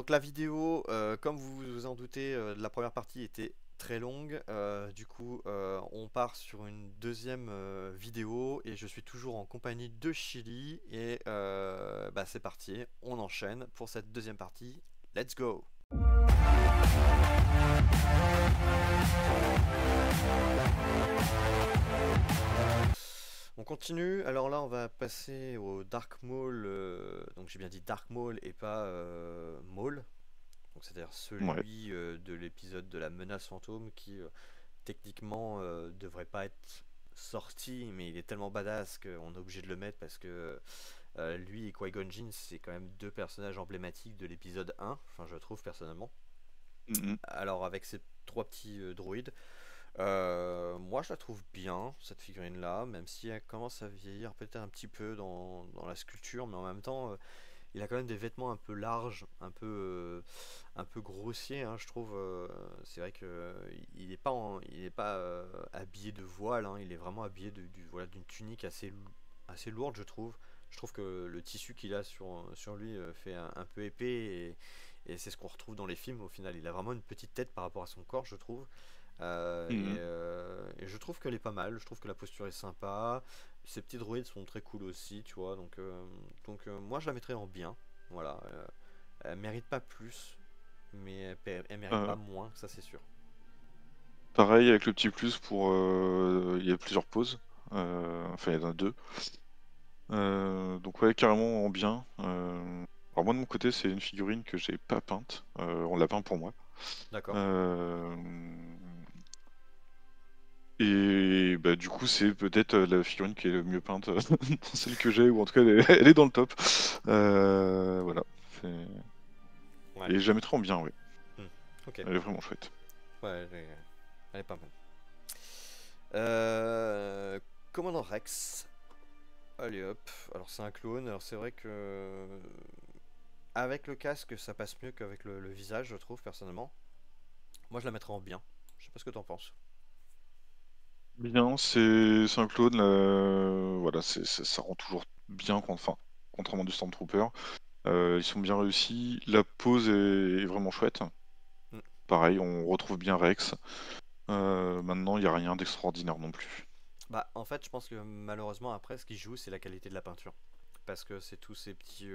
Donc la vidéo, comme vous vous en doutez, la première partie était très longue. Du coup, on part sur une deuxième vidéo et je suis toujours en compagnie de Chili. Et bah, c'est parti, on enchaîne pour cette deuxième partie. Let's go! On continue, alors là on va passer au Dark Maul, donc j'ai bien dit Dark Maul et pas Maul, donc c'est-à-dire Ouais. celui de l'épisode de la menace fantôme qui techniquement devrait pas être sorti, mais il est tellement badass qu'on est obligé de le mettre parce que lui et Qui-Gon Jinn c'est quand même deux personnages emblématiques de l'épisode 1, enfin je trouve personnellement. Mhm. Alors avec ces trois petits droïdes, moi je la trouve bien cette figurine là, même si elle commence à vieillir peut-être un petit peu dans la sculpture, mais en même temps il a quand même des vêtements un peu larges, un peu grossiers, hein, je trouve. C'est vrai que il est pas habillé de voile, hein, il est vraiment habillé voilà, d'une tunique assez lourde, je trouve. Je trouve que le tissu qu'il a sur lui fait un peu épais et c'est ce qu'on retrouve dans les films au final. Il a vraiment une petite tête par rapport à son corps, je trouve. Mhm. Et je trouve qu'elle est pas mal, je trouve que la posture est sympa. Ces petits droïdes sont très cool aussi, tu vois. Donc moi je la mettrais en bien. Voilà. Elle mérite pas plus, mais elle mérite Euh, pas moins, ça c'est sûr. Pareil avec le petit plus pour il y a plusieurs pauses. Enfin il y en a deux. Donc ouais carrément en bien. Alors moi de mon côté c'est une figurine que j'ai pas peinte. On l'a peint pour moi. D'accord. Euh, Et bah du coup c'est peut-être la figurine qui est le mieux peinte dans celle que j'ai, ou en tout cas elle est dans le top. Voilà. C'est- Ouais. Et je la mettrai en bien, oui. Hmm. Ok. Elle est vraiment chouette. Ouais, elle est pas mal. Euh, Commandant Rex. Allez hop. Alors c'est un clone. Alors c'est vrai que avec le casque ça passe mieux qu'avec le visage, je trouve personnellement. Moi je la mettrais en bien. Je sais pas ce que t'en penses. Bien, c'est un clone, voilà, ça rend toujours bien, enfin, contrairement du Stormtrooper. Ils sont bien réussis, la pose est vraiment chouette. Hmm. Pareil, on retrouve bien Rex. Maintenant, il n'y a rien d'extraordinaire non plus. Bah, en fait, je pense que malheureusement, après, ce qui joue, c'est la qualité de la peinture. Parce que c'est tous ces petits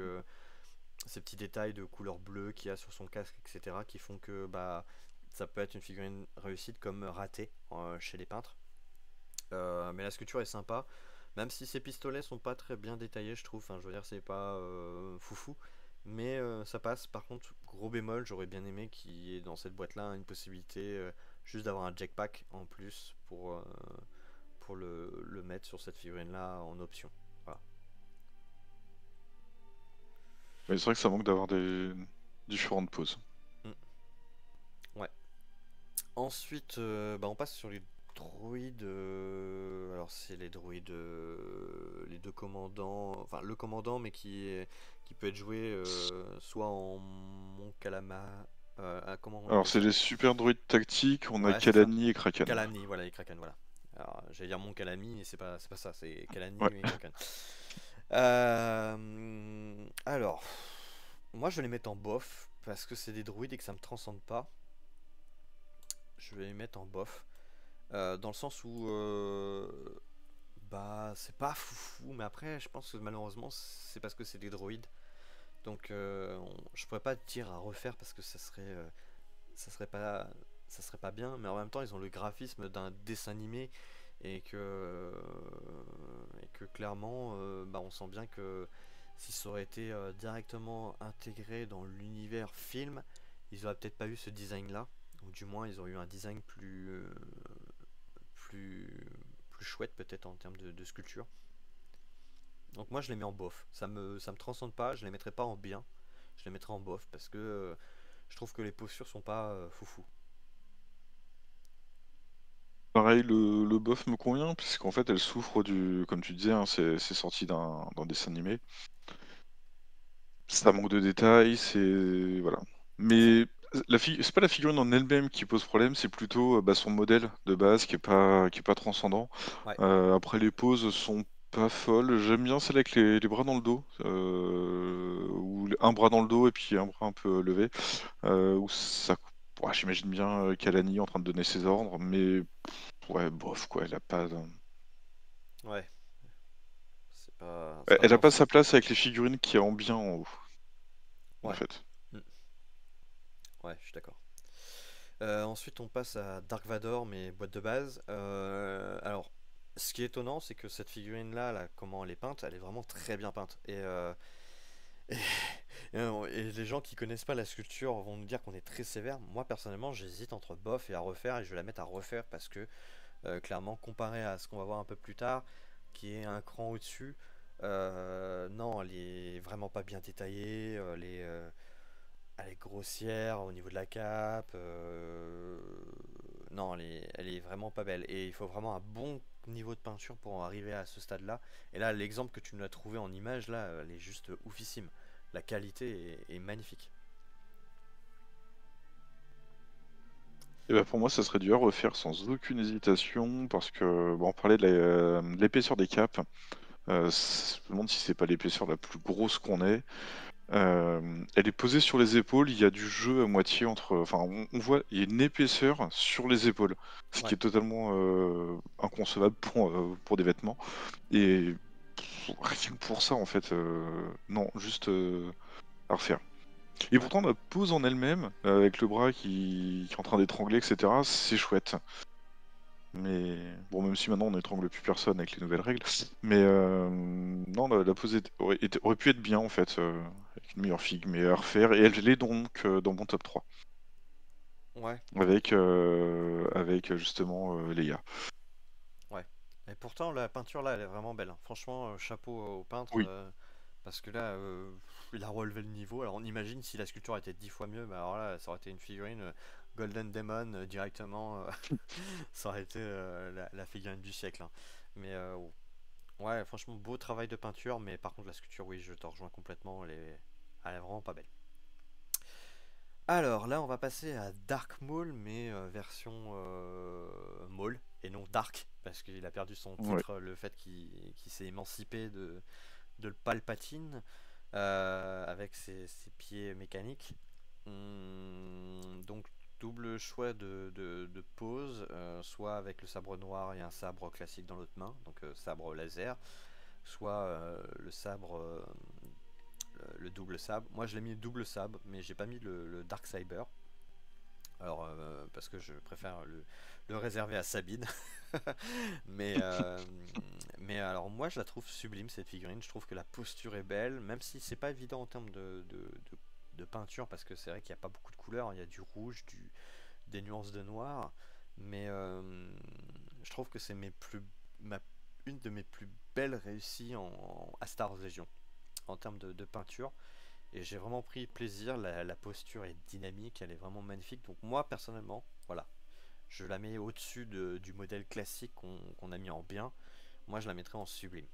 détails de couleur bleue qu'il y a sur son casque, etc., qui font que bah, ça peut être une figurine réussite comme ratée chez les peintres. Mais la sculpture est sympa, même si ses pistolets sont pas très bien détaillés, je trouve. Enfin, je veux dire, c'est pas foufou, mais ça passe. Par contre, gros bémol, j'aurais bien aimé qu'il y ait dans cette boîte-là une possibilité juste d'avoir un jetpack en plus pour le mettre sur cette figurine-là en option. Voilà. Mais c'est vrai que ça manque d'avoir des différentes poses. Mm. Ouais. Ensuite, bah, on passe sur les droïdes. Alors, c'est les droïdes, les deux commandants. Enfin, le commandant, mais qui peut être joué soit en Mon Calama. Comment on Alors appelle c'est ça? les super droïdes tactiques, on a Ouais, c'est ça. Kalani et Kraken. Calami, voilà, les Kraken, voilà. Alors, j'allais dire Mon Calami, mais c'est pas ça, c'est Ouais. Calani et Kraken. Alors, moi je vais les mettre en bof parce que c'est des druides et que ça me transcende pas. Je vais les mettre en bof. Dans le sens où bah c'est pas foufou, mais après je pense que malheureusement c'est parce que c'est des droïdes. Donc je pourrais pas te dire à refaire parce que ça serait pas ça serait pas bien, mais en même temps ils ont le graphisme d'un dessin animé et que clairement bah, on sent bien que si ça aurait été directement intégré dans l'univers film, ils auraient peut-être pas eu ce design là, ou du moins ils auraient eu un design plus, plus chouette peut-être en termes de sculpture. Donc moi je les mets en bof. Ça me transcende pas, je les mettrai pas en bien. Je les mettrai en bof parce que je trouve que les postures sont pas foufou. Pareil, le buff me convient, puisqu'en fait elle souffre du, comme tu disais, hein, c'est sorti d'un dessin animé. Ça manque de détails, c'est voilà. C'est ça. Mais c'est pas la figurine en elle-même qui pose problème, c'est plutôt bah, son modèle de base qui est pas transcendant. Ouais. Après les poses sont pas folle. J'aime bien celle avec les bras dans le dos, ou un bras dans le dos et puis un bras un peu levé, où ça ouais, j'imagine bien, Kalani en train de donner ses ordres, mais ouais, bof quoi, elle a pas de Ouais, c'est pas elle a vraiment pas son sa truc. place avec les figurines qu'il y a en bien en haut, en Ouais, fait. mm, ouais, je suis d'accord. Ensuite, on passe à Dark Vador, mais boîte de base. Alors, ce qui est étonnant, c'est que cette figurine-là, là, comment elle est peinte, elle est vraiment très bien peinte. Et, et les gens qui connaissent pas la sculpture vont nous dire qu'on est très sévère. Moi, personnellement, j'hésite entre bof et à refaire, et je vais la mettre à refaire parce que, clairement, comparé à ce qu'on va voir un peu plus tard, qui est un cran au-dessus, non, elle est vraiment pas bien détaillée. Elle est grossière au niveau de la cape. Non, elle est vraiment pas belle. Et il faut vraiment un bon niveau de peinture pour en arriver à ce stade-là. Et là, l'exemple que tu nous as trouvé en image, là, elle est juste oufissime. La qualité est magnifique. Et bah, pour moi, ça serait dû à refaire sans aucune hésitation parce que, bon, on parlait de l'épaisseur des capes. Je me demande si c'est pas l'épaisseur la plus grosse qu'on ait. Elle est posée sur les épaules, il y a du jeu à moitié entre enfin, on voit, il y a une épaisseur sur les épaules, ce qui Ouais, est totalement, inconcevable pour des vêtements et rien que pour ça, en fait, non, juste, à refaire. Et ouais, pourtant la pose en elle-même, avec le bras qui est en train d'étrangler et cetera, c'est chouette. Mais bon, même si maintenant on n'étrangle plus personne avec les nouvelles règles, mais non, la pose aurait pu être bien en fait, avec une meilleure figue, mais à refaire. Et elle l'est donc dans mon top 3, ouais, avec justement Leia. ouais. Et pourtant, la peinture là, elle est vraiment belle, hein. Franchement, chapeau au peintre. Oui. Parce que là, il a relevé le niveau. Alors on imagine si la sculpture était 10 fois mieux, bah alors là, ça aurait été une figurine Golden Demon directement. Ça aurait été la figurine du siècle, hein. Mais ouais, franchement, beau travail de peinture. Mais par contre, la sculpture, oui, je te rejoins complètement. Elle est vraiment pas belle. Alors là, on va passer à Dark Maul, mais version Maul et non Dark, parce qu'il a perdu son Ouais. titre, le fait qu'il s'est émancipé de le Palpatine avec ses pieds mécaniques. Donc double choix de pose, soit avec le sabre noir et un sabre classique dans l'autre main, donc sabre laser, soit le sabre, le double sabre. Moi je l'ai mis le double sabre, mais j'ai pas mis le Dark Saber. Alors parce que je préfère le réserver à Sabine. mais, euh, mais alors moi je la trouve sublime cette figurine, je trouve que la posture est belle, même si c'est pas évident en termes de peinture, parce que c'est vrai qu'il n'y a pas beaucoup de couleurs, il y a du rouge, des nuances de noir, mais je trouve que c'est ma, une de mes plus belles réussies à Star Wars Legion en termes de peinture. Et j'ai vraiment pris plaisir, la posture est dynamique, elle est vraiment magnifique. Donc moi personnellement, voilà, je la mets au-dessus du modèle classique qu'on a mis en bien. Moi, je la mettrais en sublime.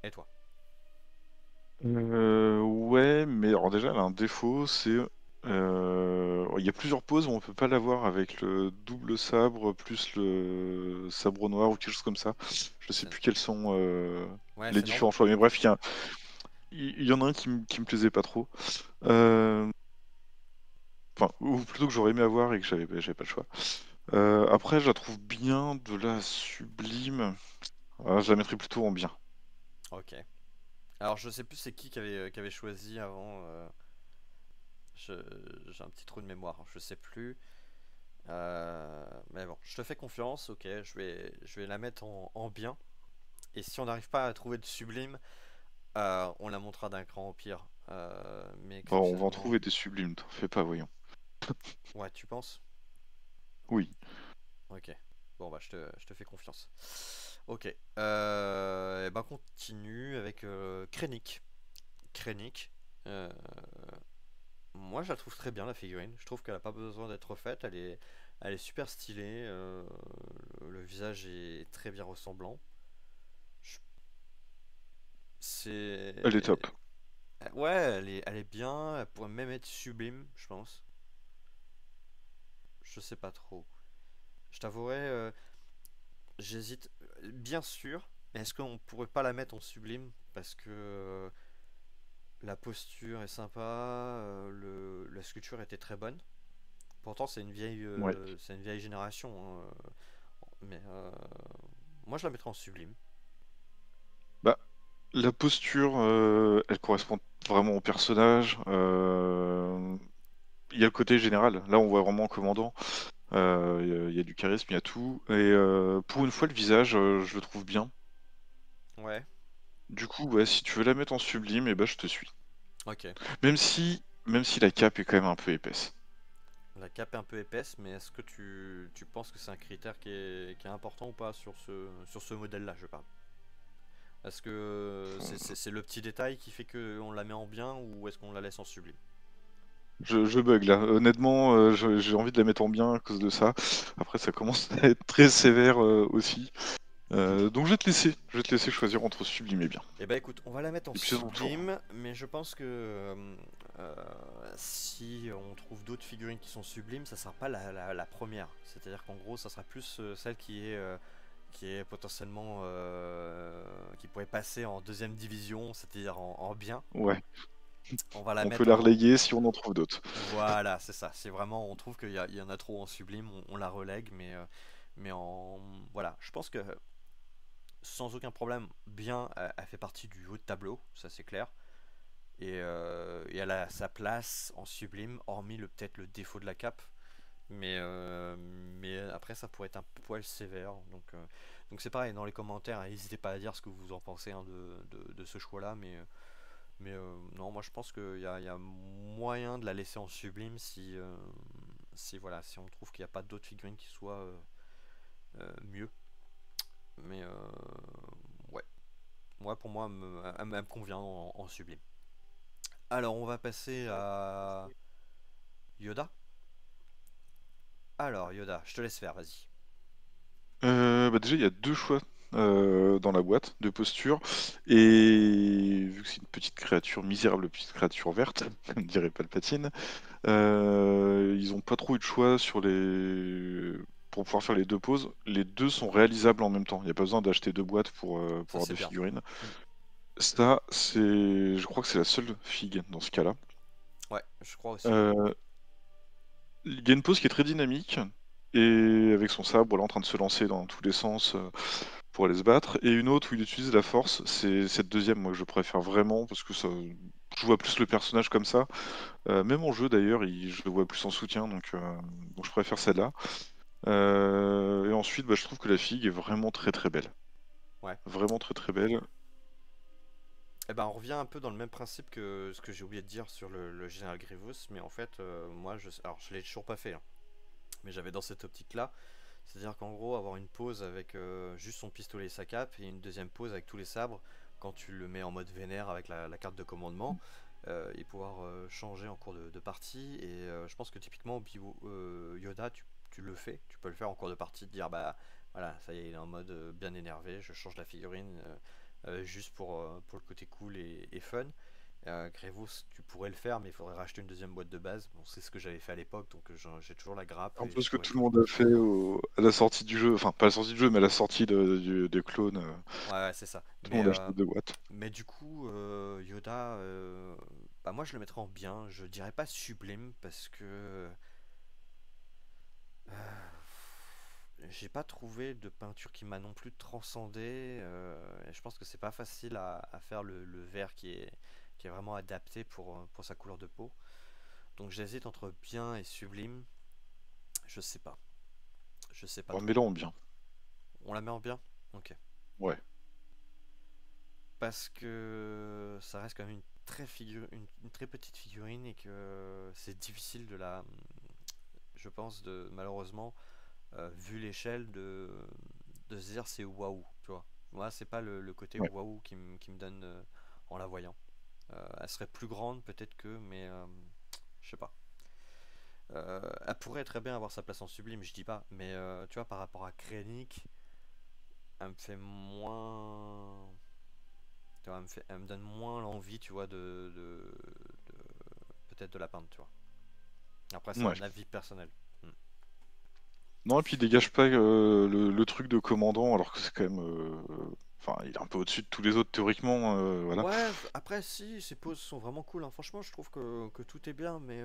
Et toi? Ouais, mais alors déjà, elle a un défaut, c'est il y a plusieurs poses où on peut pas l'avoir avec le double sabre plus le sabre noir ou quelque chose comme ça. Je sais C'est- plus quels sont Ouais, les c'est différents choix, mais bref, il y en a un qui me plaisait pas trop. Euh, Enfin, ou plutôt que j'aurais aimé avoir et que j'avais pas le choix. Après, je la trouve bien de la sublime. Je la mettrais plutôt en bien. Ok. Alors, je sais plus c'est qui avait choisi avant. J'ai un petit trou de mémoire, je sais plus. Mais bon, je te fais confiance, ok. Je vais la mettre en bien. Et si on n'arrive pas à trouver de sublime, on la montera d'un cran au pire. Mais Bon, on va en exceptionnellement. trouver des sublimes, t'en fais pas, voyons. Ouais, tu penses? Oui. Ok. Bon, bah, je te fais confiance. Ok. Et ben, continue avec Krennic. Krennic. euh, Moi, je la trouve très bien, la figurine. Je trouve qu'elle a pas besoin d'être refaite. Elle est super stylée. Le visage est très bien ressemblant. Je- Elle est C'est. top. Ouais, elle est bien. Elle pourrait même être sublime, je pense. Je sais pas trop. Je t'avouerai, j'hésite. Bien sûr. Mais est-ce qu'on pourrait pas la mettre en sublime? Parce que la posture est sympa, la sculpture était très bonne. Pourtant, Ouais. c'est une vieille génération, hein, mais moi je la mettrais en sublime. Bah, la posture, elle correspond vraiment au personnage. Il y a le côté général. Là, on voit vraiment un commandant. Il y a du charisme, il y a tout. Et pour une fois, le visage, je le trouve bien. Ouais, Du coup, ouais, si tu veux la mettre en sublime, et ben, je te suis. ok. Même si la cape est quand même un peu épaisse. La cape est un peu épaisse, mais est-ce que tu penses que c'est un critère qui est important ou pas sur ce modèle-là, je parle? Est-ce que c'est le petit détail qui fait qu'on la met en bien ou est-ce qu'on la laisse en sublime? Je bug là. Honnêtement, j'ai envie de la mettre en bien à cause de ça. Après, ça commence à être très sévère aussi. Donc je vais te laisser choisir entre sublime et bien. Eh ben écoute, on va la mettre en Et puis c'est ton tour. sublime, mais je pense que euh, si on trouve d'autres figurines qui sont sublimes, ça sera pas la première. C'est-à-dire qu'en gros, ça sera plus celle qui est potentiellement qui pourrait passer en deuxième division, c'est-à-dire en bien. Ouais, On va la on peut mettre la en. relayer si on en trouve d'autres. Voilà, c'est ça. C'est vraiment, on trouve il y en a trop en sublime, on la relègue, mais en. Voilà, je pense que sans aucun problème, bien, elle fait partie du haut de tableau, ça c'est clair. Et elle a sa place en sublime, hormis peut-être le défaut de la cape. Mais après, ça pourrait être un poil sévère. Donc c'est pareil, dans les commentaires, hein, n'hésitez pas à dire ce que vous en pensez hein, de ce choix-là. Mais non, moi je pense qu'il y a moyen de la laisser en sublime voilà, si on trouve qu'il n'y a pas d'autres figurines qui soient mieux. Mais ouais, moi pour moi, elle me convient en sublime. Alors on va passer à Yoda. Alors Yoda, je te laisse faire, vas-y. Bah déjà, il y a deux choix dans la boîte de posture. Et vu que c'est une petite créature, misérable petite créature verte, comme dirait Palpatine, ils ont pas trop eu de choix pour pouvoir faire les deux poses. Les deux sont réalisables en même temps. Il n'y a pas besoin d'acheter deux boîtes Ça pour avoir c'est deux bien. figurines. Hmm. Ça, je crois que c'est la seule figue dans ce cas-là. Ouais, je crois aussi. Euh, Il y a une pose qui est très dynamique, et avec son sabre, là, en train de se lancer dans tous les sens pour aller se battre. Et une autre où il utilise la force, c'est cette deuxième, moi, que je préfère vraiment, parce que ça, je vois plus le personnage comme ça. Même en jeu, d'ailleurs, je le vois plus en soutien, donc je préfère celle-là. Et ensuite, bah, je trouve que la figue est vraiment très très belle. Ouais. Vraiment très très belle. Et ben on revient un peu dans le même principe que ce que j'ai oublié de dire sur le général Grievous, mais en fait, moi, alors je l'ai toujours pas fait, hein, mais j'avais dans cette optique-là. C'est-à-dire qu'en gros, avoir une pause avec juste son pistolet et sa cape, et une deuxième pause avec tous les sabres, quand tu le mets en mode vénère avec la carte de commandement, et pouvoir changer en cours de partie. Et je pense que typiquement, Yoda, tu le fais, tu peux le faire en cours de partie, de dire bah voilà, ça y est, il est en mode bien énervé, je change la figurine juste pour le côté cool et fun. Grevos, tu pourrais le faire, mais il faudrait racheter une deuxième boîte de base. Bon, c'est ce que j'avais fait à l'époque, donc j'ai toujours la grappe Un et peu je ce que pourrais tout le toujours. monde a fait à la sortie du jeu, enfin pas à la sortie du jeu, mais à la sortie des clones. Ouais, ouais, c'est ça. Tout le monde a acheté deux boîtes. Mais du coup, Yoda, bah moi je le mettrais en bien. Je dirais pas sublime parce que j'ai pas trouvé de peinture qui m'a non plus transcendé. Et je pense que c'est pas facile à faire le vert qui est vraiment adapté pour sa couleur de peau. Donc j'hésite entre bien et sublime. Je sais pas. Je sais pas Bon, trop. mets-la en bien. On la met en bien? Ok. Ouais. Parce que ça reste quand même une très petite figurine et que c'est difficile je pense, malheureusement, vu l'échelle, de se dire c'est waouh, tu vois. Moi, c'est pas le côté Ouais. waouh qui me donne en la voyant. Elle serait plus grande peut-être mais je sais pas. Elle pourrait très bien avoir sa place en sublime, je dis pas, mais tu vois, par rapport à Krennic, elle me fait moins. Tu vois, elle me donne moins l'envie, tu vois, peut-être de la peindre, tu vois. Après, c'est Ouais. un avis personnel. Hmm. Non, et puis il dégage pas le truc de commandant, alors que c'est quand même. enfin, il est un peu au-dessus de tous les autres théoriquement, voilà. Ouais, après, si, ces poses sont vraiment cool, hein. Franchement, je trouve que tout est bien, mais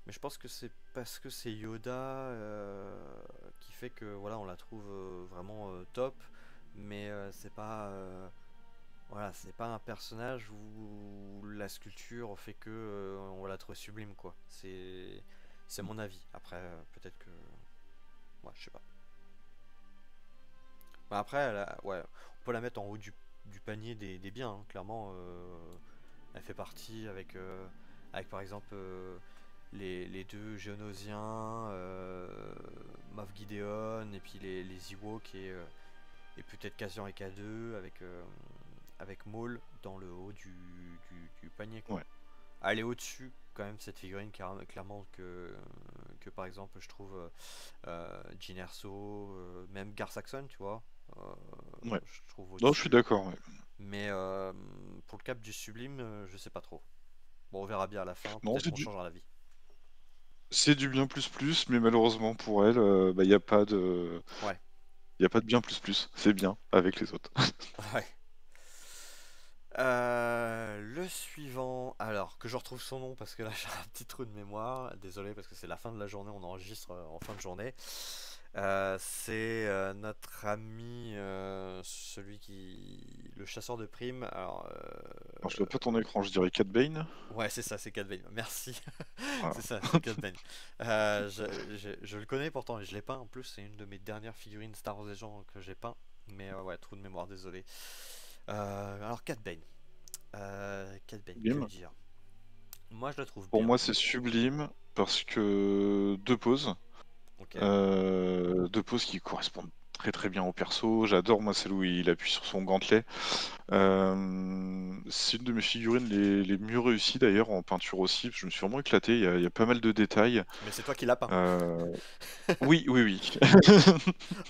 je pense que c'est parce que c'est Yoda qui fait que voilà, on la trouve vraiment top, mais c'est pas. Voilà, c'est pas un personnage où la sculpture fait que on va la trouver sublime, quoi. C'est mon avis. Après, peut-être que. Ouais, je sais pas. Bah, après, ouais, on peut la mettre en haut du panier des biens, hein. Clairement, elle fait partie avec par exemple les deux Géonosiens, Moff Gideon, et puis les Ewoks et peut-être Cassian et K2 avec Maul dans le haut du panier, quoi. Ouais. Elle est au-dessus quand même cette figurine clairement que par exemple je trouve Jyn Erso, même Gar Saxon, tu vois, euh, Ouais. je trouve Non, je suis au-dessus. d'accord, ouais. Mais pour le cap du sublime, je sais pas trop. Bon, on verra bien à la fin, Non, peut-être qu'on changera d'avis. c'est du bien plus plus, mais malheureusement pour elle, bah, Ouais, y a pas de bien plus plus. C'est bien avec les autres. ouais. Le suivant, alors que je retrouve son nom parce que là j'ai un petit trou de mémoire, désolé parce que c'est la fin de la journée, on enregistre en fin de journée. C'est notre ami, celui qui. Le chasseur de primes. Alors, Alors, je vois pas ton écran, je dirais Cat Bane. ouais, c'est ça, c'est Cad Bane. Merci. Voilà. C'est ça, c'est Cad Bane. Je le connais pourtant et je l'ai peint. En plus, c'est une de mes dernières figurines Star Wars Legends que j'ai peint. Mais ouais, trou de mémoire, désolé. Alors, Cad Bane. Cad Bane, que Sublime. dire? Moi, je le trouve Pour bien. moi, c'est sublime parce que deux poses. Ok. Deux poses qui correspondent très très bien au perso. J'adore moi celle où il appuie sur son gantelet. C'est une de mes figurines les mieux réussies d'ailleurs en peinture aussi. Je me suis vraiment éclaté. Il y a pas mal de détails. Mais c'est toi qui l'as peint. Euh, Oui, oui, oui.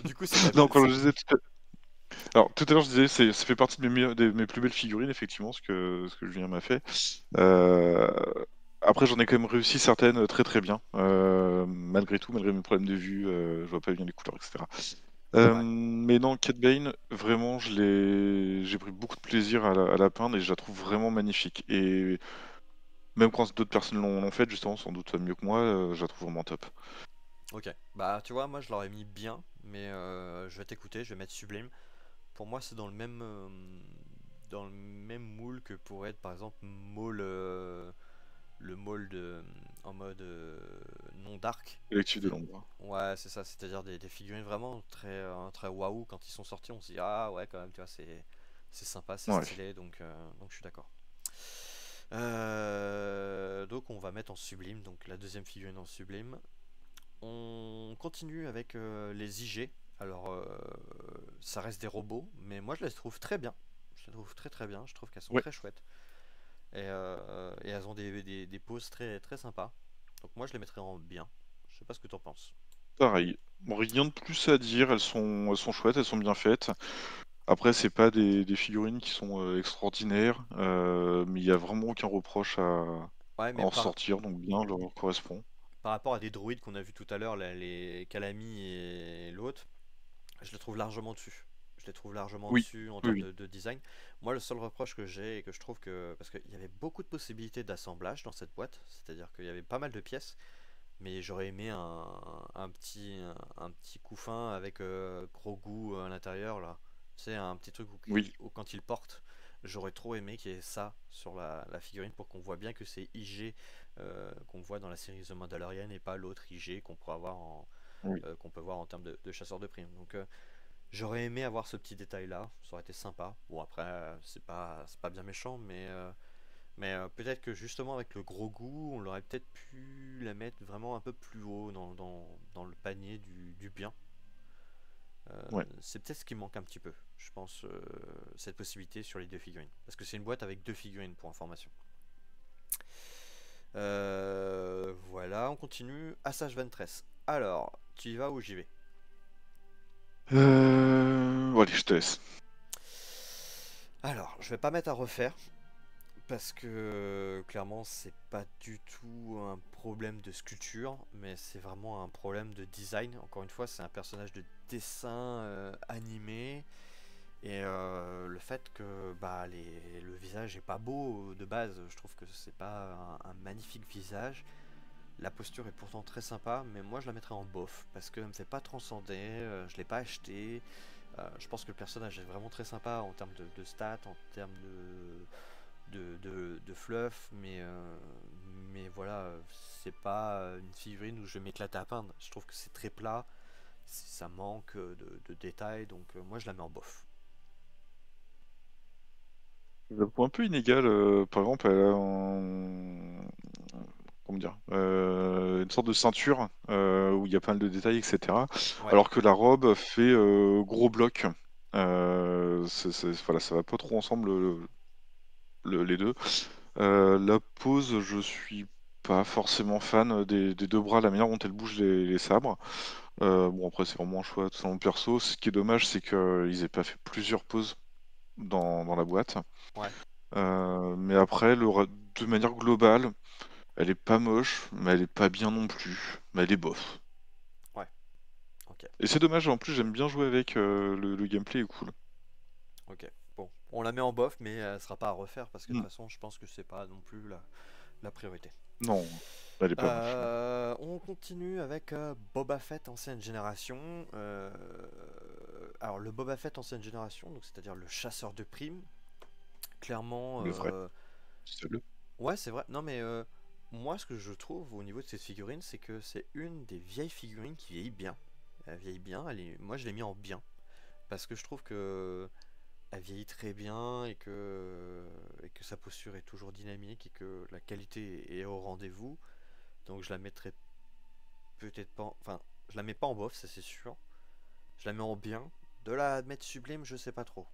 Du coup, c'est ta. Non, quand je disais alors tout à l'heure je disais ça fait partie de mes plus belles figurines effectivement ce que Julien m'a fait. Euh, Après j'en ai quand même réussi certaines très très bien. Malgré tout, malgré mes problèmes de vue, je vois pas bien les couleurs, etc. Ouais. Mais non, Cat Bane, vraiment, j'ai pris beaucoup de plaisir à la peindre et je la trouve vraiment magnifique. Et même quand d'autres personnes l'ont faite, justement, sans doute mieux que moi, je la trouve vraiment top. Ok. Bah, tu vois, moi, je l'aurais mis bien, mais je vais t'écouter, je vais mettre sublime. Pour moi, c'est dans le même moule que pourrait être par exemple le mold en mode non dark. Collectif de l'ombre. Ouais, c'est ça, c'est-à-dire des figurines vraiment très waouh quand ils sont sortis. On se dit ah ouais, quand même, tu vois, c'est sympa, c'est Ouais. stylé, donc je suis d'accord. Donc on va mettre en sublime, donc la deuxième figurine en sublime. On continue avec les IG. Alors, ça reste des robots, mais moi je les trouve très bien. Je les trouve très très bien. Je trouve qu'elles sont Ouais, très chouettes. Et elles ont des poses très très sympas. Donc moi je les mettrais en bien. Je sais pas ce que t'en penses. pareil. Bon, rien de plus à dire, elles sont chouettes, elles sont bien faites. Après, c'est pas des figurines qui sont extraordinaires, mais il y a vraiment aucun reproche Ouais, à mais en sortir, donc bien, leur correspond. par rapport à des droïdes qu'on a vu tout à l'heure, là, les Calami et l'autre, je les trouve largement dessus. Je les trouve largement Oui, dessus en oui, termes oui. de design. Moi, le seul reproche que j'ai et que je trouve que. Parce qu'il y avait beaucoup de possibilités d'assemblage dans cette boîte, c'est-à-dire qu'il y avait pas mal de pièces, mais j'aurais aimé un petit couffin avec gros goût à l'intérieur, là. Tu sais, un petit truc Oui, où quand il porte, j'aurais trop aimé qu'il y ait ça sur la figurine pour qu'on voit bien que c'est IG qu'on voit dans la série The Mandalorian et pas l'autre IG oui. qu'on peut voir en termes de chasseur de primes. Donc j'aurais aimé avoir ce petit détail là, ça aurait été sympa. Bon après c'est pas bien méchant, mais peut-être que justement avec le gros goût, on aurait peut-être pu la mettre vraiment un peu plus haut dans le panier du bien. Ouais. C'est peut-être ce qui manque un petit peu, je pense, cette possibilité sur les deux figurines. Parce que c'est une boîte avec deux figurines pour information. Voilà, on continue. Assage Ventress. Alors, tu y vas ou j'y vais? Bon, allez, je te laisse. Alors, je vais pas mettre à refaire. Parce que clairement, c'est pas du tout un problème de sculpture, mais c'est vraiment un problème de design. Encore une fois, c'est un personnage de dessin animé. Et le fait que bah, le visage est pas beau de base, je trouve que c'est pas un magnifique visage. La posture est pourtant très sympa, mais moi je la mettrais en bof parce qu'elle me fait pas transcender, je l'ai pas acheté. Je pense que le personnage est vraiment très sympa en termes de stats, en termes de fluff, mais voilà, c'est pas une figurine où je vais m'éclater à peindre. Je trouve que c'est très plat, ça manque de détails, donc moi je la mets en bof. Le point un peu inégal, par exemple, elle a comment dire? Une sorte de ceinture, où il y a pas mal de détails et cetera. Ouais, Alors que la robe fait, gros bloc. C'est voilà, ça va pas trop ensemble, les 2. La pose, je suis pas forcément fan, des 2 bras, la manière dont elle bouge les sabres. Bon après c'est vraiment un choix totalement perso. Ce qui est dommage, c'est qu'ils aient pas fait plusieurs poses dans la boîte. ouais, Mais après de manière globale, elle est pas moche, mais elle est pas bien non plus, mais elle est bof. ouais, ok, Et c'est dommage, en plus j'aime bien jouer avec, le gameplay est cool. ok. Bon, on la met en bof, mais elle sera pas à refaire parce que de Mmh. toute façon, je pense que c'est pas non plus la priorité. Non, elle est pas moche, non. On continue avec Boba Fett ancienne génération. Alors le Boba Fett ancienne génération, donc c'est-à-dire le chasseur de primes. Clairement, Le vrai, seul. ouais c'est vrai. Non mais moi ce que je trouve au niveau de cette figurine, c'est que c'est une des vieilles figurines qui vieillit bien. Elle vieillit bien. Moi je l'ai mis en bien parce que je trouve que elle vieillit très bien et que sa posture est toujours dynamique et que la qualité est au rendez-vous. Donc je la mettrai peut-être pas. Enfin, je la mets pas en bof, ça c'est sûr. Je la mets en bien. De la mettre sublime, je sais pas trop.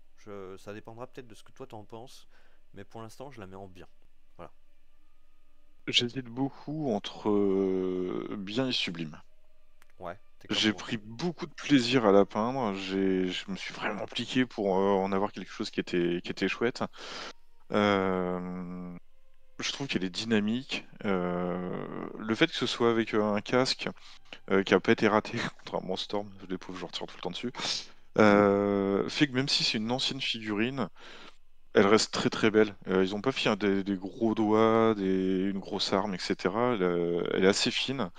Ça dépendra peut-être de ce que toi t'en penses. Mais pour l'instant, je la mets en bien. Voilà. J'hésite beaucoup entre, bien et sublime. Ouais, t'es comme J'ai moi. pris beaucoup de plaisir à la peindre, je me suis vraiment appliqué pour, en avoir quelque chose qui était chouette. Hem, je trouve qu'elle est dynamique, le fait que ce soit avec, un casque, qui a pas été raté, contrairement au Storm, le pauvre je leur tire tout le temps dessus, fait que même si c'est une ancienne figurine, elle reste très, très belle. Ils ont pas fait un des gros doigts, une grosse arme et cetera. Elle est assez fine.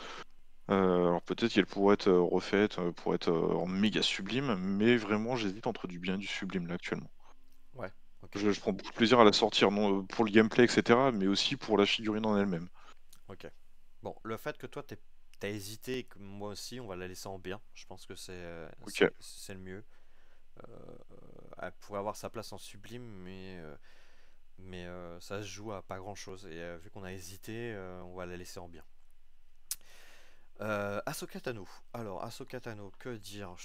Alors peut-être qu'elle pourrait être, refaite, pour être, en méga sublime, mais vraiment j'hésite entre du bien et du sublime là actuellement. Ouais, ok. Je prends beaucoup de plaisir à la sortir, non, pour le gameplay et cetera, mais aussi pour la figurine en elle-même. Ok. Bon, le fait que toi t'as hésité et que moi aussi, on va la laisser en bien. Je pense que OK. c'est le mieux. Elle pourrait avoir sa place en sublime, mais ça se joue à pas grand chose. Et vu qu'on a hésité, on va la laisser en bien. Ahsoka Tano. Alors, Ahsoka Tano, que dire?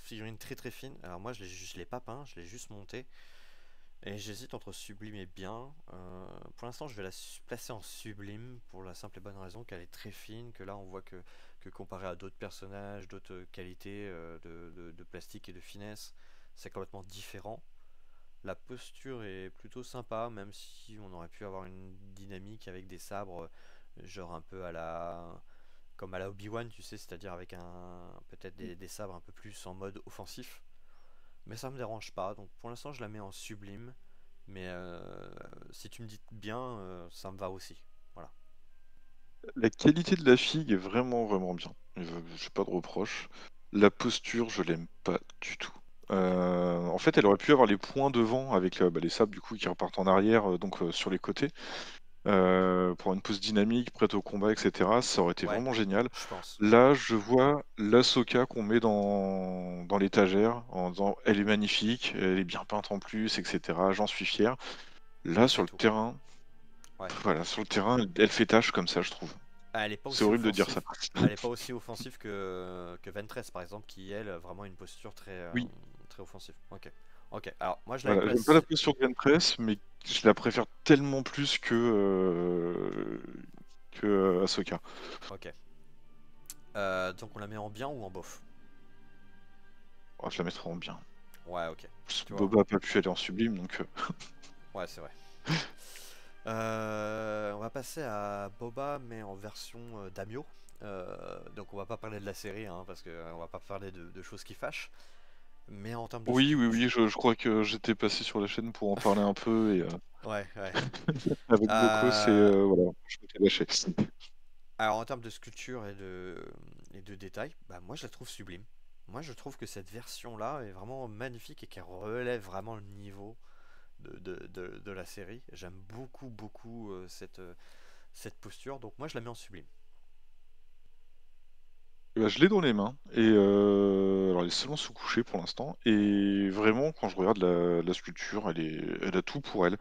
Figurine très très fine. Alors, moi, je l'ai pas peint, je l'ai juste monté. Et j'hésite entre sublime et bien. Pour l'instant, je vais placer en sublime pour la simple et bonne raison qu'elle est très fine. Que là, on voit que comparé à d'autres personnages, d'autres qualités de plastique et de finesse, c'est complètement différent. La posture est plutôt sympa, même si on aurait pu avoir une dynamique avec des sabres, genre un peu comme à la Obi-Wan, tu sais, c'est-à-dire avec peut-être des sabres un peu plus en mode offensif. Mais ça me dérange pas, donc pour l'instant je la mets en sublime. Mais si tu me dis bien, ça me va aussi. Voilà. La qualité de la figue est vraiment, vraiment bien. J'ai pas de reproche. La posture, je l'aime pas du tout. Ok. En fait, elle aurait pu avoir les points devant avec, bah, les sables du coup qui repartent en arrière, donc sur les côtés, pour une pose dynamique, prête au combat et cetera. Ça aurait été Ouais, vraiment génial. je pense. Là, je vois l'Ahsoka qu'on met dans l'étagère en disant: «Elle est magnifique, elle est bien peinte en plus et cetera, j'en suis fier». Là, Mais sur c'est le tout. terrain, Ouais. voilà, sur le terrain, elle fait tâche comme ça, je trouve. Elle est pas C'est aussi horrible de dire ça. offensive. Elle est pas aussi offensive que Ventress par exemple, qui elle vraiment une posture Oui. très offensive. Ok. Ok. Alors moi je l'avais Voilà, j'aime pas la placé. posture de Ventress, mais je la préfère tellement plus que, Ahsoka. Ok. Donc on la met en bien ou en bof? Oh, je la mettrai en bien. Ouais, ok. Parce que Tu vois. Boba a pas pu aller en sublime, donc Ouais, c'est vrai. On va passer à Boba, mais en version Daimyo. Donc on va pas parler de la série, hein, parce qu'on va pas parler de choses qui fâchent. Mais en termes de Oui, oui, oui, sculpture. je crois que j'étais passé sur la chaîne pour en parler un peu et Ouais, ouais. avec Bocos et Euh, voilà, je m'étais lâché. Alors en termes de sculpture et de détails, bah moi je la trouve sublime. Moi je trouve que cette version-là est vraiment magnifique et qu'elle relève vraiment le niveau de la série. J'aime beaucoup beaucoup cette posture, donc moi je la mets en sublime. Et bah, je l'ai dans les mains et alors elle est seulement sous-couchée pour l'instant et vraiment quand je regarde la sculpture, elle a tout pour elle.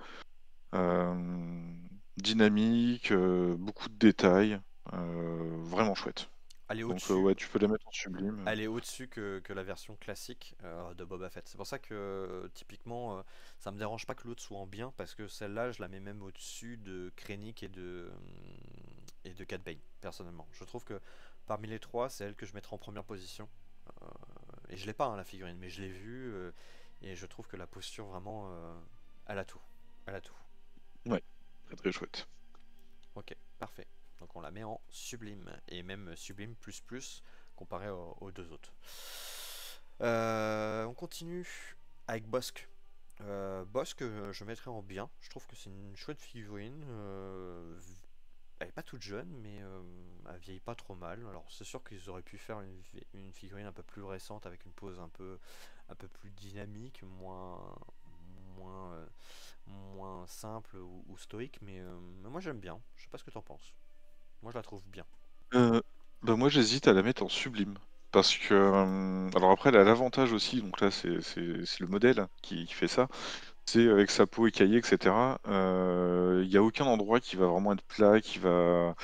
Dynamique, beaucoup de détails, vraiment chouette. Elle est Donc au-dessus, ouais, tu peux la mettre en sublime. elle est au-dessus que la version classique de Boba Fett. C'est pour ça que typiquement ça me dérange pas que l'autre soit en bien parce que celle-là je la mets même au-dessus de Krennic et de Cad Bane personnellement. Je trouve que parmi les trois c'est elle que je mettrai en première position. Euh, et je l'ai pas hein, la figurine mais je l'ai vue et je trouve que la posture vraiment elle a tout. Elle a tout. Ouais, très très chouette. Ok, parfait. Donc on la met en sublime et même sublime plus plus comparé aux deux autres. On continue avec Bossk. Bossk, je mettrais en bien. Je trouve que c'est une chouette figurine. Elle est pas toute jeune, mais elle vieillit pas trop mal. Alors c'est sûr qu'ils auraient pu faire une figurine un peu plus récente avec une pose un peu plus dynamique, moins, euh, moins simple ou stoïque, mais moi j'aime bien. Je sais pas ce que t'en penses. Moi je la trouve bien. Heu, Bah, moi j'hésite à la mettre en sublime parce que, alors après elle a l'avantage aussi, donc là c'est le modèle qui fait ça, c'est avec sa peau écaillée et cetera, il y a aucun endroit qui va vraiment être plat, qui va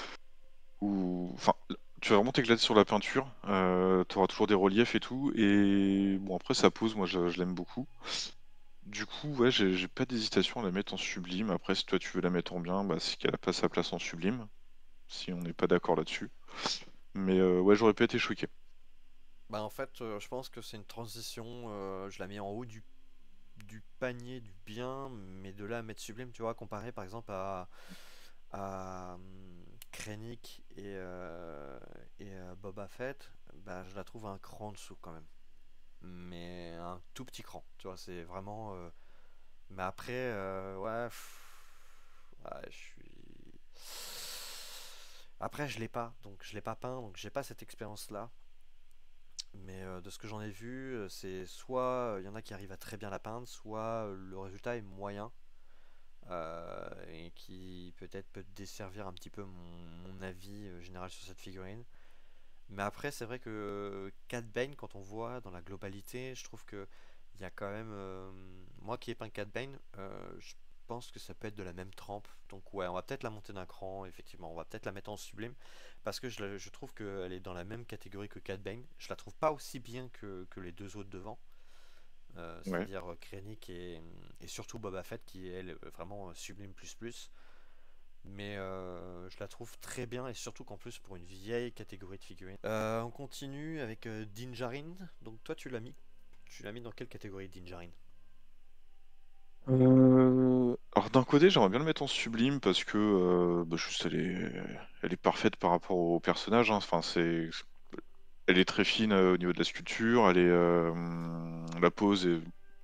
ou enfin, tu vas vraiment t'éclater sur la peinture, tu auras toujours des reliefs et tout et bon après sa pose moi je l'aime beaucoup. Du coup, ouais, j'ai pas d'hésitation à la mettre en sublime. Après si toi tu veux la mettre en bien, bah, c'est qu'elle a pas sa place en sublime, si on n'est pas d'accord là-dessus. Mais ouais, j'aurais pas été choqué. Bah en fait, je pense que c'est une transition. Je la mets en haut du panier du bien, mais de là à mettre sublime, tu vois, comparé par exemple à Krennic et Boba Fett, bah je la trouve un cran en dessous quand même. Mais un tout petit cran, tu vois, c'est vraiment. Mais après, ouais, ouais, je suis. Après, je l'ai pas, donc je l'ai pas peint, donc j'ai pas cette expérience-là. Mais de ce que j'en ai vu, c'est soit il y en a qui arrivent à très bien la peindre, soit le résultat est moyen et qui peut-être peut desservir un petit peu mon avis général sur cette figurine. Mais après, c'est vrai que Cad Bane, quand on voit dans la globalité, je trouve que il y a quand même. Moi qui ai peint Cad Bane, je pense que ça peut être de la même trempe. Donc, ouais, on va peut-être la monter d'un cran, effectivement. On va peut-être la mettre en sublime. Parce que je trouve qu'elle est dans la même catégorie que Cad Bane. Je la trouve pas aussi bien que les deux autres devant. Ouais, C'est-à-dire Krennic et surtout Boba Fett qui est elle, vraiment sublime plus plus. Mais je la trouve très bien et surtout qu'en plus pour une vieille catégorie de figurines. On continue avec Din Djarin. Donc toi tu l'as mis dans quelle catégorie Din Djarin? alors d'un côté, j'aimerais bien le mettre en sublime parce que, bah, juste elle est parfaite par rapport au personnage, hein. Enfin, elle est très fine, au niveau de la sculpture, la pose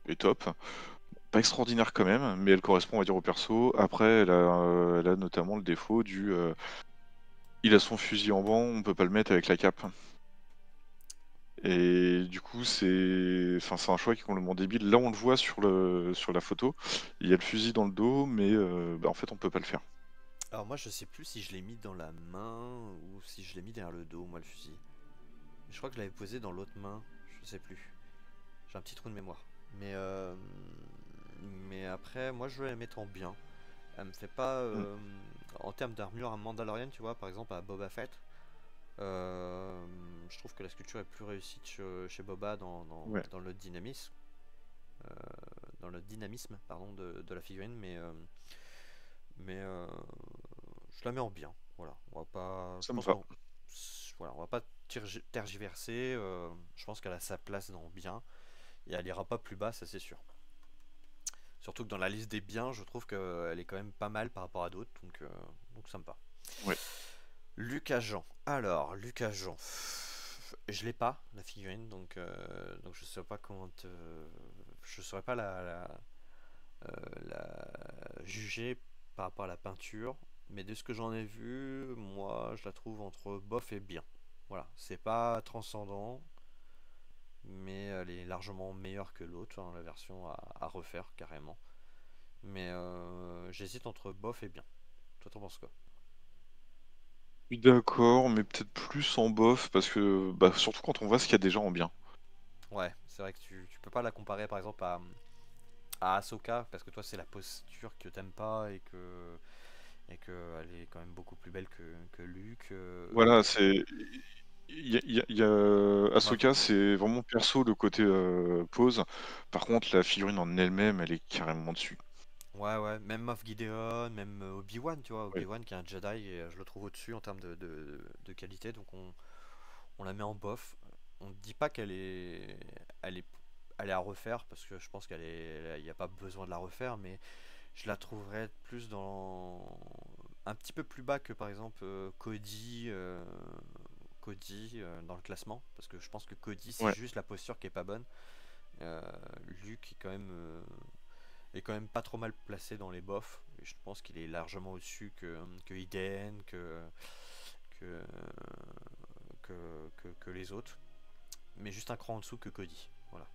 est top. Pas extraordinaire quand même, mais elle correspond, on va dire, au perso. Après, elle a notamment le défaut il a son fusil en banc, on peut pas le mettre avec la cape. Et du coup, c'est un choix qui est complètement débile. Là, on le voit sur la photo, il y a le fusil dans le dos, mais bah, en fait, on peut pas le faire. Alors moi je sais plus si je l'ai mis dans la main ou si je l'ai mis derrière le dos moi le fusil. Je crois que je l'avais posé dans l'autre main, je sais plus. J'ai un petit trou de mémoire. Mais mais après moi je vais la mettre en bien. Elle me fait pas Mm. en termes d'armure à Mandalorian tu vois par exemple à Boba Fett. Je trouve que la sculpture est plus réussie chez Boba Ouais, dans le dynamisme, euh, dans le dynamisme pardon, de la figurine, mais je la mets en bien. Voilà, on va pas, je ça me pense va. qu'on, voilà, on va pas tergiverser. Je pense qu'elle a sa place dans bien et elle ira pas plus bas, ça c'est sûr. Surtout que dans la liste des biens, je trouve qu'elle est quand même pas mal par rapport à d'autres, donc ça me va. Ouais. Lucas Jean. Alors, Lucas Jean. Je l'ai pas, la figurine, donc je saurais pas je saurais pas la juger par rapport à la peinture. Mais de ce que j'en ai vu, moi, je la trouve entre bof et bien. Voilà, c'est pas transcendant, mais elle est largement meilleure que l'autre, hein, la version à refaire carrément. Mais j'hésite entre bof et bien. Toi, t'en penses quoi? Je suis d'accord, mais peut-être plus en bof, parce que bah, surtout quand on voit ce qu'il y a déjà en bien. Ouais, c'est vrai que tu peux pas la comparer par exemple à Ahsoka, parce que toi, c'est la posture que t'aimes pas et que elle est quand même beaucoup plus belle que Luke. Voilà, c'est. Moff- Ahsoka, c'est vraiment perso le côté pose. Par contre, la figurine en elle-même, elle est carrément dessus. Ouais, ouais, même Moff Gideon, même Obi-Wan, tu vois, Ouais. Obi-Wan qui est un Jedi, et je le trouve au-dessus en termes de qualité, donc on la met en bof. On ne dit pas elle est, elle est à refaire, parce que je pense il n'y a pas besoin de la refaire, mais je la trouverais plus un petit peu plus bas que par exemple Cody dans le classement, parce que je pense que Cody c'est Ouais. juste la posture qui est pas bonne. Euh, Luke est quand même pas trop mal placé dans les bofs. Et je pense qu'il est largement au-dessus que Iden, que, que les autres. Mais juste un cran en dessous que Cody. Voilà.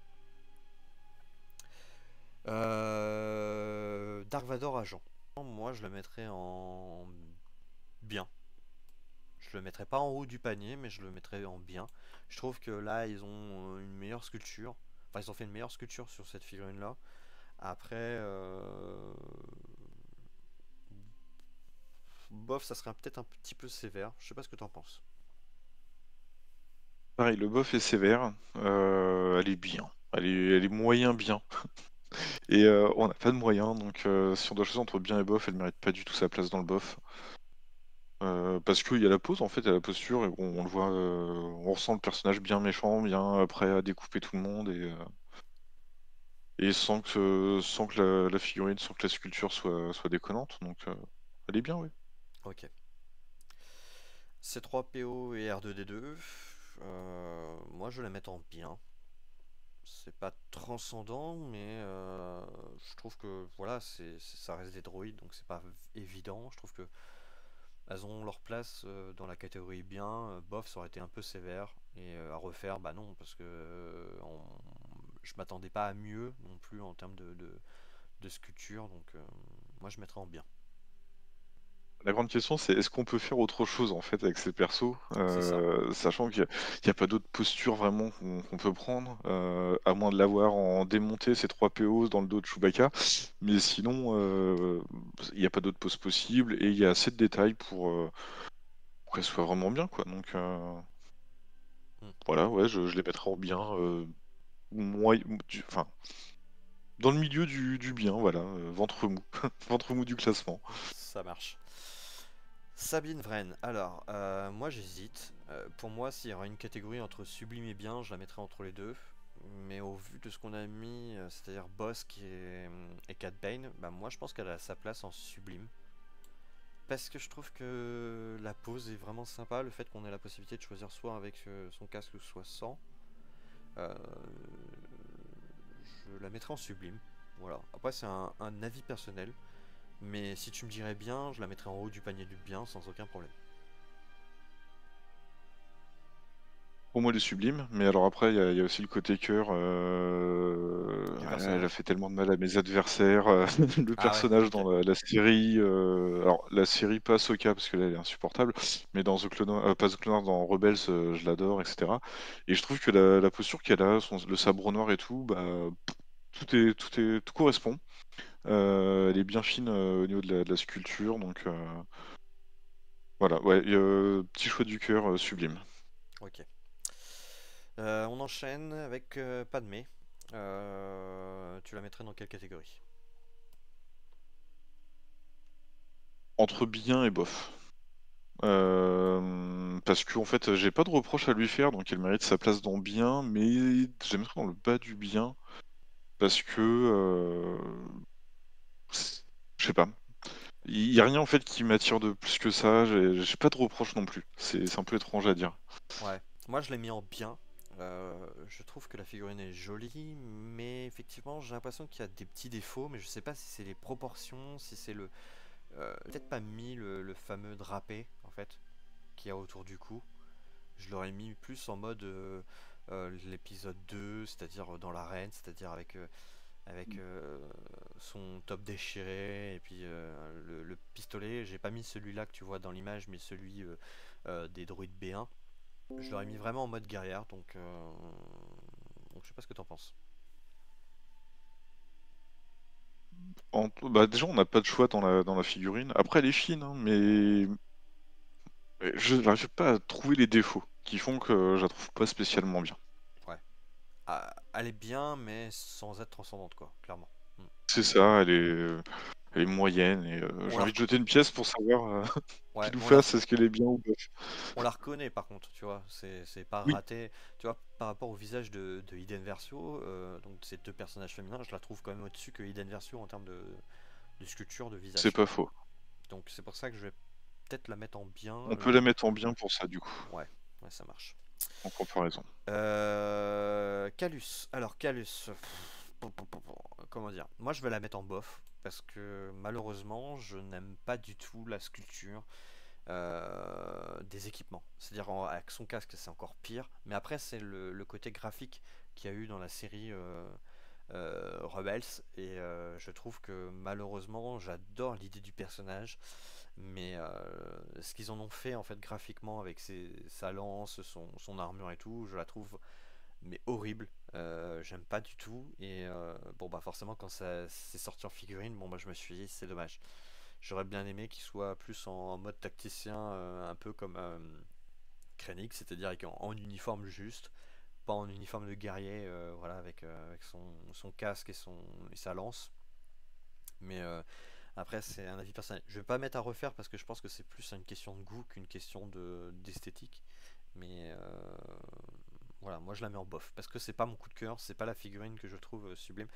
Dark Vador agent. Moi je le mettrais en bien. Je le mettrais pas en haut du panier, mais je le mettrais en bien. Je trouve que là ils ont une meilleure sculpture. Enfin ils ont fait une meilleure sculpture sur cette figurine là. Après, bof, ça serait peut-être un petit peu sévère. Je sais pas ce que t'en penses. Pareil, le bof est sévère. Elle est bien. Elle est moyen bien. Et on n'a pas de moyens, donc si on doit choisir entre bien et bof, elle mérite pas du tout sa place dans le bof. Parce qu'il y a la pose, en fait, il y a la posture, et on le voit, on ressent le personnage bien méchant, bien prêt à découper tout le monde, et sans que la figurine, sans que la sculpture soit déconnante. Donc elle est bien, oui. Ok. C3PO et R2D2. Moi, je vais la mettre en bien. C'est pas transcendant, mais je trouve que voilà, ça reste des droïdes, donc c'est pas évident. Je trouve que elles ont leur place dans la catégorie bien. Bof, ça aurait été un peu sévère. Et à refaire, bah non, parce que je m'attendais pas à mieux non plus en termes de sculpture. Donc moi, je mettrais en bien. La grande question, c'est est-ce qu'on peut faire autre chose en fait avec ces persos, C'est ça. sachant qu'il y a pas d'autres postures vraiment qu'on peut prendre, à moins de l'avoir en démonté, ces 3 PO dans le dos de Chewbacca. Mais sinon, il y a pas d'autres poses possibles et il y a assez de détails pour qu'elle soit vraiment bien, quoi. Donc Hmm. voilà, ouais, je les mettrai en bien, moi, enfin, dans le milieu du bien, voilà, ventre mou. Ventre mou du classement. Ça marche. Sabine Vren. Alors, moi j'hésite. Pour moi, s'il y aura une catégorie entre sublime et bien, je la mettrais entre les deux. Mais au vu de ce qu'on a mis, c'est-à-dire Bosk et Cat Bane, bah moi je pense qu'elle a sa place en sublime. Parce que je trouve que la pose est vraiment sympa, le fait qu'on ait la possibilité de choisir soit avec son casque ou soit sans. Euh, je la mettrais en sublime. Voilà. Après, c'est un avis personnel. Mais si tu me dirais bien, je la mettrais en haut du panier du bien sans aucun problème. Pour moi, elle est sublime, mais alors après, il y a aussi le côté cœur. Du Elle a personnage. fait tellement de mal à mes adversaires. Le Ah ouais, personnage ok. dans la série. Alors, la série, pas Ahsoka, parce que là, elle est insupportable. Mais dans pas The Clone Wars, dans Rebels, je l'adore, etc. Et je trouve que la posture qu'elle a, le sabre noir et tout, bah, tout correspond. Elle est bien fine au niveau de la sculpture. Donc, voilà, ouais, petit choix du cœur, sublime. Ok. On enchaîne avec Padmé. Tu la mettrais dans quelle catégorie? Entre bien et bof. Parce qu'en fait, j'ai pas de reproche à lui faire, donc elle mérite sa place dans bien, mais je la mettrais dans le bas du bien parce que, je sais pas. Il y a rien en fait qui m'attire de plus que ça, j'ai pas de reproche non plus. C'est un peu étrange à dire. Ouais. Moi, je l'ai mis en bien. Je trouve que la figurine est jolie, mais effectivement, j'ai l'impression qu'il y a des petits défauts, mais je sais pas si c'est les proportions, si c'est le. Peut-être pas mis le fameux drapé, en fait, qu'il y a autour du cou. Je l'aurais mis plus en mode l'épisode 2, c'est-à-dire dans l'arène, c'est-à-dire avec son top déchiré et puis le pistolet. J'ai pas mis celui-là que tu vois dans l'image, mais celui des druides B1. Je l'aurais mis vraiment en mode guerrière, donc je sais pas ce que t'en penses. Bah, déjà, on n'a pas de choix dans la figurine. Après, elle est fine, hein, mais je n'arrive pas à trouver les défauts qui font que je la trouve pas spécialement bien. Ouais. Ah, elle est bien, mais sans être transcendante, quoi, clairement. Mm. C'est ça, elle est moyenne et On j'ai la, envie de rec- jeter une pièce pour savoir ouais, pile ou on la, face, est-ce qu'elle est bien ou pas. on la reconnaît par contre, tu vois, c'est pas Oui, raté. Tu vois, par rapport au visage de Iden Versio, donc ces deux personnages féminins, je la trouve quand même au-dessus que Iden Versio en termes de sculpture de c'est visage. pas faux. Donc c'est pour ça que je vais peut-être la mettre en bien. On peut la mettre en bien pour ça, du coup, Ouais, ouais, ça marche. en comparaison. Calus. Alors Calus, comment dire? Moi je vais la mettre en bof parce que malheureusement je n'aime pas du tout la sculpture des équipements. C'est-à-dire avec son casque c'est encore pire. Mais après c'est le côté graphique qu'il y a eu dans la série Rebels et je trouve que malheureusement j'adore l'idée du personnage. Mais ce qu'ils en ont fait en fait graphiquement avec sa lance, son armure et tout, je la trouve mais horrible. J'aime pas du tout. Et bon bah forcément quand ça c'est sorti en figurine, bon bah je me suis dit c'est dommage. J'aurais bien aimé qu'il soit plus en mode tacticien, un peu comme Krennic, c'est-à-dire en uniforme juste, pas en uniforme de guerrier, voilà avec son casque et sa lance. Mais après, c'est un avis personnel. Je vais pas mettre à refaire parce que je pense que c'est plus une question de goût qu'une question d'esthétique. Mais voilà, moi je la mets en bof parce que c'est pas mon coup de cœur, c'est pas la figurine que je trouve sublime.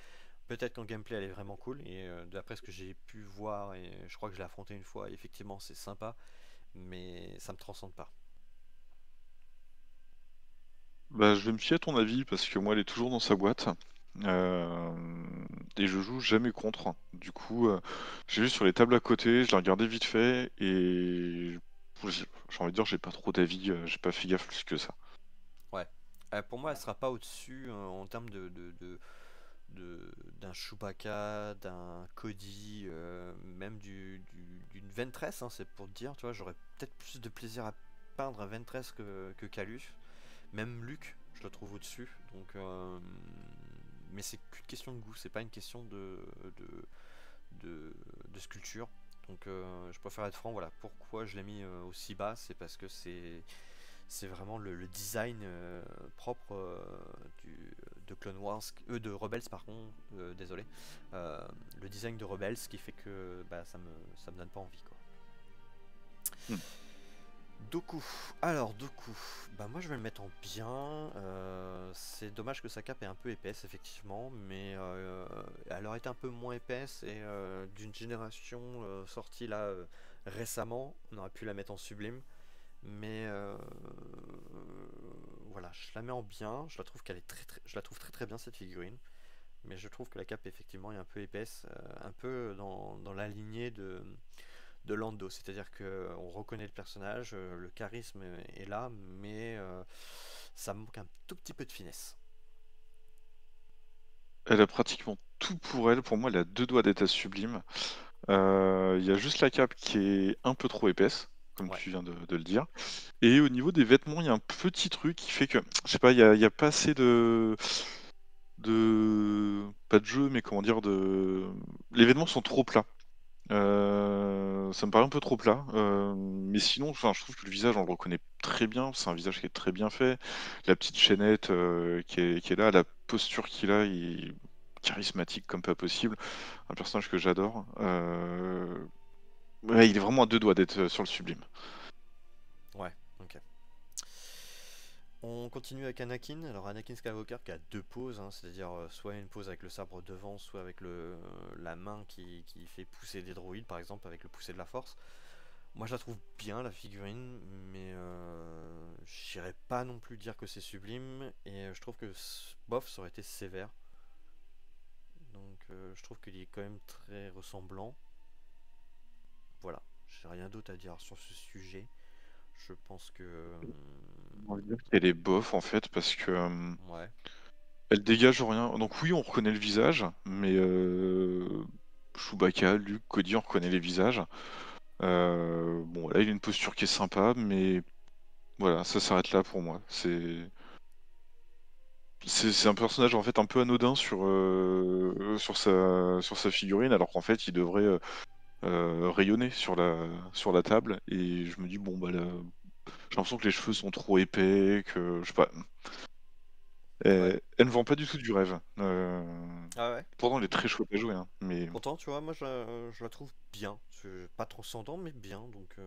Peut-être qu'en gameplay elle est vraiment cool et d'après ce que j'ai pu voir et je crois que je l'ai affronté une fois, effectivement c'est sympa, mais ça me transcende pas. Bah, je vais me fier à ton avis parce que moi, elle est toujours dans sa boîte. Et je joue jamais contre. Du coup, j'ai vu sur les tables à côté, je l'ai regardé vite fait et j'ai envie de dire, j'ai pas trop d'avis, j'ai pas fait gaffe plus que ça. Ouais. Pour moi elle sera pas au-dessus en termes d'un Chewbacca, d'un Cody, même d'une Ventress, hein, c'est pour te dire, tu vois, j'aurais peut-être plus de plaisir à peindre un Ventress que Calus. Même Luke, je le trouve au-dessus. Donc, mais c'est qu'une question de goût, c'est pas une question de, de sculpture. Donc, je préfère être franc. Voilà, pourquoi je l'ai mis aussi bas, c'est parce que c'est vraiment le design propre de Clone Wars, de Rebels par contre, désolé, Euh, le design de Rebels qui fait que bah, ça me donne pas envie quoi. Hmm. Doku. Alors Doku, bah moi je vais le mettre en bien. C'est dommage que sa cape est un peu épaisse effectivement, mais elle aurait été un peu moins épaisse et d'une génération sortie là récemment, on aurait pu la mettre en sublime. Mais voilà, je la mets en bien. Je la trouve qu'elle est je la trouve très très bien cette figurine. Mais je trouve que la cape effectivement est un peu épaisse, un peu dans la lignée de Lando. C'est-à-dire qu'on reconnaît le personnage, le charisme est là, mais ça manque un tout petit peu de finesse. Elle a pratiquement tout pour elle. Pour moi, elle a deux doigts d'état sublime. Il y a juste la cape qui est un peu trop épaisse, comme Ouais, tu viens de le dire. Et au niveau des vêtements, il y a un petit truc qui fait que, je sais pas, il y a pas assez pas de jeu, mais comment dire, les vêtements sont trop plats. Ça me paraît un peu trop plat, mais sinon, enfin, je trouve que le visage, on le reconnaît très bien. C'est un visage qui est très bien fait. La petite chaînette qui est là, la posture qu'il a, il est charismatique comme pas possible. Un personnage que j'adore. Ouais, il est vraiment à deux doigts d'être sur le sublime. ouais, ok. On continue avec Anakin. Alors Anakin Skywalker qui a deux poses, hein, c'est-à-dire soit une pose avec le sabre devant, soit avec la main qui fait pousser des droïdes, par exemple avec le pousser de la force. Moi, je la trouve bien, la figurine, mais j'irais pas non plus dire que c'est sublime. Et je trouve que bof, ça aurait été sévère. Donc, je trouve qu'il est quand même très ressemblant. Voilà, j'ai rien d'autre à dire sur ce sujet. Je pense que. J'ai envie de dire qu'elle est bof en fait parce que Ouais, elle dégage rien. Donc oui, on reconnaît le visage, mais Chewbacca, Luke, Cody, on reconnaît les visages. Bon, là, il a une posture qui est sympa, mais voilà, ça s'arrête là pour moi. C'est un personnage en fait un peu anodin sur sa figurine, alors qu'en fait il devrait rayonner sur la table. Et je me dis bon bah là, j'ai l'impression que les cheveux sont trop épais, que je sais pas. ouais. Elle ne vend pas du tout du rêve. Ah ouais. Pourtant elle est très chouette à jouer, hein, mais Pourtant, tu vois, moi je la trouve bien. C'est pas transcendant, mais bien. Donc,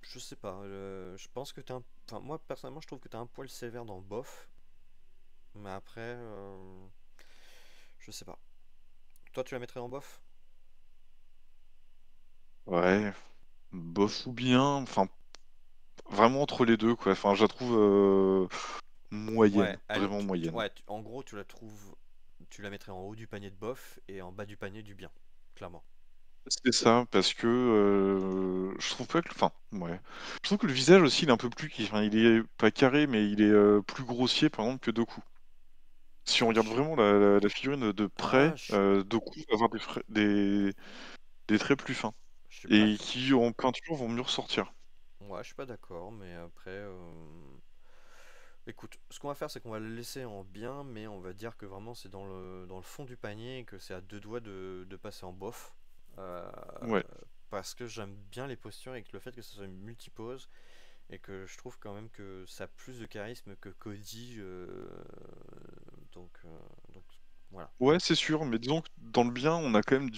je sais pas. Je pense que t'es un. Enfin, moi personnellement, je trouve que t'es un poil sévère dans bof. Mais après, je sais pas. Toi, tu la mettrais en bof? ouais, bof ou bien, enfin vraiment entre les deux quoi. Enfin je la trouve Ouais, moyenne, elle, vraiment moyenne. ouais, en gros, tu la trouves. Tu la mettrais en haut du panier de bof et en bas du panier du bien. Clairement. C'est ça, parce que je trouve pas que, enfin, ouais, je trouve que le visage aussi, il est un peu plus, enfin, il est pas carré, mais il est plus grossier, par exemple, que Doku. Si on Ah, regarde vraiment la figurine de ah, près, Doku va avoir des traits plus fins je suis pas. et qui, en peinture, vont mieux ressortir. Ouais, je suis pas d'accord, mais après. Écoute, ce qu'on va faire, c'est qu'on va le laisser en bien, mais on va dire que vraiment c'est dans le fond du panier et que c'est à deux doigts de passer en bof. Euh, Ouais, Parce que j'aime bien les postures et que le fait que ce soit une multipose et que je trouve quand même que ça a plus de charisme que Cody. Donc, donc voilà. ouais, c'est sûr, mais disons que dans le bien, on a quand même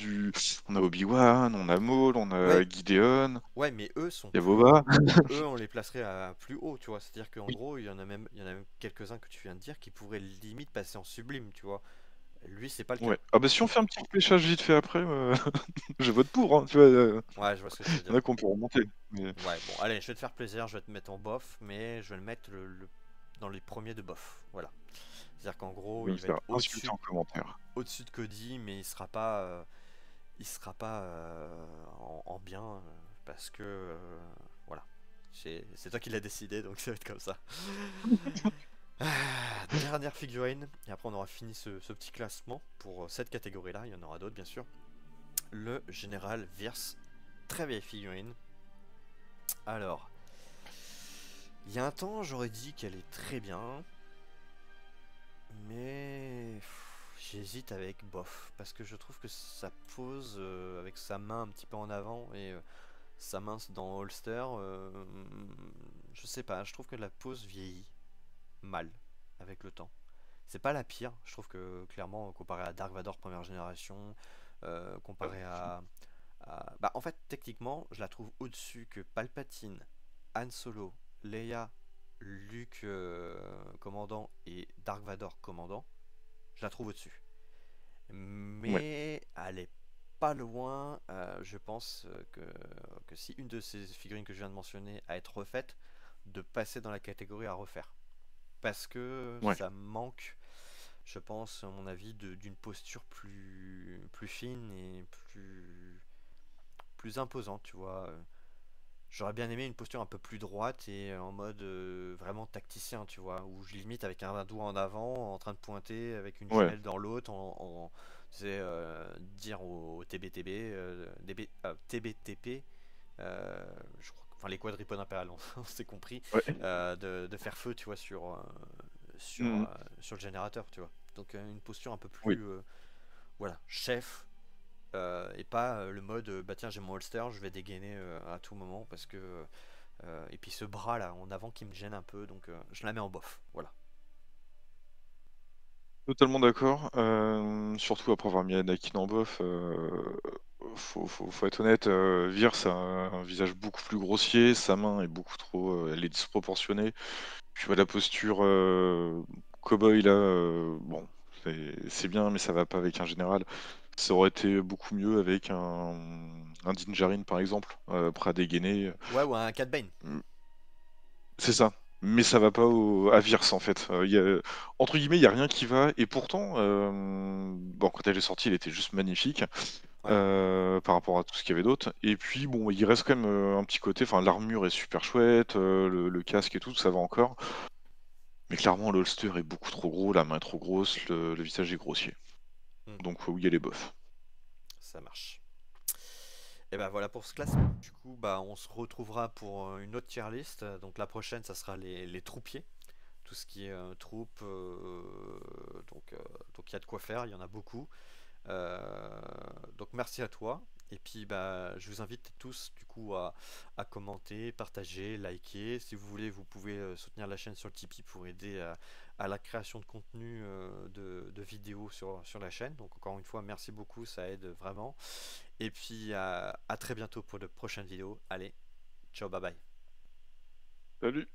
on a Obi-Wan, on a Maul, on a Ouais, Gideon, ouais, mais eux sont il y a plus haut. Boba. Eux, on les placerait à plus haut, tu vois. C'est-à-dire qu'en gros, il y en a même quelques-uns que tu viens de dire qui pourraient limite passer en sublime, tu vois. Lui, c'est pas le cas. Ouais. Ah bah si on fait un petit fléchage vite fait après, je vote pour, hein, tu vois. Ouais, je vois ce que tu veux Il y en dire. a qu'on peut remonter. Mais Ouais, bon, allez, je vais te faire plaisir, je vais te mettre en bof, mais je vais le mettre dans les premiers de bof. Voilà. C'est-à-dire qu'en je gros, vais me il va faire être insulter au-dessus, en commentaire. au-dessus de Cody, mais il sera pas en bien parce que voilà. C'est toi qui l'as décidé, donc ça va être comme ça. Dernière figurine, et après on aura fini ce petit classement pour cette catégorie-là. Il y en aura d'autres, bien sûr. Le général Wirth, très vieille figurine. Alors, il y a un temps, j'aurais dit qu'elle est très bien, mais j'hésite avec bof parce que je trouve que sa pose avec sa main un petit peu en avant et sa main dans holster, je sais pas, je trouve que la pose vieillit mal avec le temps. C'est pas la pire, je trouve que clairement comparé à Dark Vador première génération, comparé bah en fait techniquement je la trouve au-dessus que Palpatine, Han Solo, Leia, Luke commandant et Dark Vador commandant, je la trouve au-dessus. Ouais. Mais elle est pas loin, je pense que si une de ces figurines que je viens de mentionner a être refaite, de passer dans la catégorie à refaire. Parce que Ouais. ça manque, je pense, à mon avis, d'une posture plus fine et plus imposante, tu vois. J'aurais bien aimé une posture un peu plus droite et en mode vraiment tacticien, tu vois, où je limite avec un doigt en avant, en train de pointer, avec une Ouais. jumelle dans l'autre, tu sais, dire au TBTB, TBTP, enfin les quadripodes impériales, on s'est compris, Ouais. de faire feu, tu vois, sur, Mmh. euh, sur le générateur, tu vois. Donc une posture un peu Oui. plus, voilà, chef, et pas le mode bah tiens j'ai mon holster je vais dégainer à tout moment parce que et puis ce bras là en avant qui me gêne un peu donc je la mets en bof voilà. Totalement d'accord. Surtout après avoir mis Anakin en bof, faut être honnête, Virce a un visage beaucoup plus grossier, sa main est beaucoup trop, elle est disproportionnée. Puis bah, la posture, cow-boy là, bon, c'est bien, mais ça va pas avec un général. Ça aurait été beaucoup mieux avec un Dinjarin par exemple, prêt à dégainer. Ouais, ou un Cat Bane. Mm. C'est ça. Mais ça va pas à Virse en fait. Entre guillemets, il y a rien qui va. Et pourtant, bon, quand elle est sortie, elle était juste magnifique Ouais. par rapport à tout ce qu'il y avait d'autre. Et puis bon, il reste quand même un petit côté. Enfin, l'armure est super chouette, le casque et tout, ça va encore. Mais clairement, l'holster est beaucoup trop gros, la main est trop grosse, le visage est grossier. Hmm, Donc faut y aller bof. ça marche. Et bah voilà pour ce classement. Du coup, bah on se retrouvera pour une autre tier list. Donc la prochaine, ça sera les troupiers. Tout ce qui est troupes. Donc donc il y a de quoi faire, il y en a beaucoup. Euh, donc merci à toi. Et puis bah je vous invite tous du coup à commenter, partager, liker. Si vous voulez, vous pouvez soutenir la chaîne sur le Tipeee pour aider à la création de contenu de vidéos sur la chaîne. Donc encore une fois, merci beaucoup, ça aide vraiment. Et puis à très bientôt pour de prochaines vidéos. Allez, ciao, bye bye. Salut!